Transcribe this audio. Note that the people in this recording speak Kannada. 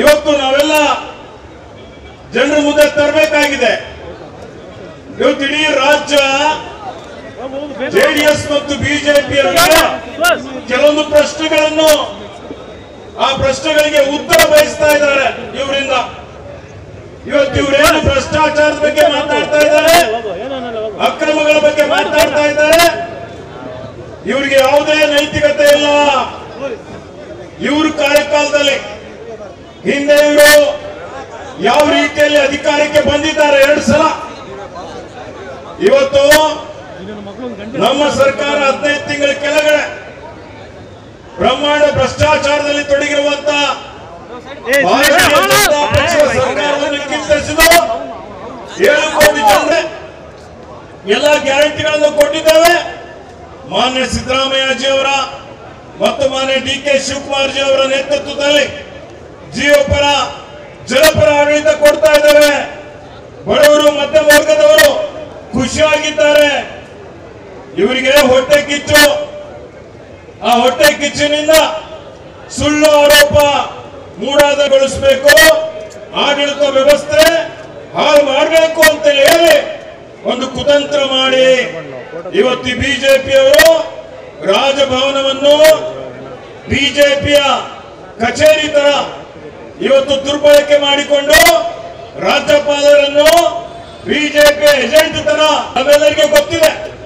ಇವತ್ತು ನಾವೆಲ್ಲ ಜನರ ಮುಂದೆ ತರಬೇಕಾಗಿದೆ. ಇವತ್ತು ಇಡೀ ರಾಜ್ಯ ಜೆಡಿಎಸ್ ಮತ್ತು ಬಿಜೆಪಿ ಕೆಲವೊಂದು ಪ್ರಶ್ನೆಗಳನ್ನು ಆ ಪ್ರಶ್ನೆಗಳಿಗೆ ಉತ್ತರ ಬಯಸ್ತಾ ಇದ್ದಾರೆ ಇವರಿಂದ. ಇವತ್ತು ಇವರೇನು ಭ್ರಷ್ಟಾಚಾರದ ಬಗ್ಗೆ ಮಾತಾಡ್ತಾ ಇದ್ದಾರೆ, ಅಕ್ರಮಗಳ ಬಗ್ಗೆ ಮಾತಾಡ್ತಾ ಇದ್ದಾರೆ. ಇವರಿಗೆ ಯಾವುದೇ ನೈತಿಕತೆ ಇಲ್ಲ. ಇವರು ಕಾರ್ಯಕಾಲದಲ್ಲಿ ಹಿಂದೆ ಇವರು ಯಾವ ರೀತಿಯಲ್ಲಿ ಅಧಿಕಾರಕ್ಕೆ ಬಂದಿದ್ದಾರೆ 2 ಸಲ. ಇವತ್ತು ನಮ್ಮ ಸರ್ಕಾರ 15 ತಿಂಗಳ ಕೆಳಗಡೆ ಬ್ರಹ್ಮಾಂಡ ಭ್ರಷ್ಟಾಚಾರದಲ್ಲಿ ತೊಡಗಿರುವಂತಹ ಭಾರತೀಯ ಜನತಾ ಪಕ್ಷದ ಸರ್ಕಾರವನ್ನು ಕಿತ್ತರಿಸಿದು 7 ಕೋಟಿ ಜನತೆ ಎಲ್ಲ ಗ್ಯಾರಂಟಿಗಳನ್ನು ಕೊಟ್ಟಿದ್ದೇವೆ. ಮಾನ್ಯ ಸಿದ್ದರಾಮಯ್ಯ ಅವರ ಮತ್ತು ಮಾನ್ಯ ಡಿ.ಕೆ. ಶಿವಕುಮಾರ್ ಜಿ ಅವರ ನೇತೃತ್ವದಲ್ಲಿ ಜೀವಪರ ಜನಪರ ಆಡಳಿತ ಕೊಡ್ತಾ ಇದ್ದೇವೆ. ಬಡವರು ಮಧ್ಯಮ ವರ್ಗದವರು ಖುಷಿಯಾಗಿದ್ದಾರೆ. ಇವರಿಗೆ ಹೊಟ್ಟೆ ಕಿಚ್ಚು. ಆ ಹೊಟ್ಟೆ ಕಿಚ್ಚಿನಿಂದ ಸುಳ್ಳು ಆರೋಪ ಮೂಡಾದಗೊಳಿಸಬೇಕು, ಆಡಳಿತ ವ್ಯವಸ್ಥೆ ಹಾಳು ಮಾಡಬೇಕು ಅಂತ ಹೇಳಿ ಒಂದು ಕುತಂತ್ರ ಮಾಡಿ ಇವತ್ತು ಬಿಜೆಪಿಯವರು ರಾಜಭವನವನ್ನು ಬಿಜೆಪಿಯ ಕಚೇರಿ ತರ ಇವತ್ತು ದುರ್ಬಳಕೆ ಮಾಡಿಕೊಂಡು ರಾಜ್ಯಪಾಲರನ್ನು ಬಿಜೆಪಿ ಏಜೆಂಟ್ ತರ ನಮ್ಮೆಲ್ಲರಿಗೆ ಗೊತ್ತಿದೆ.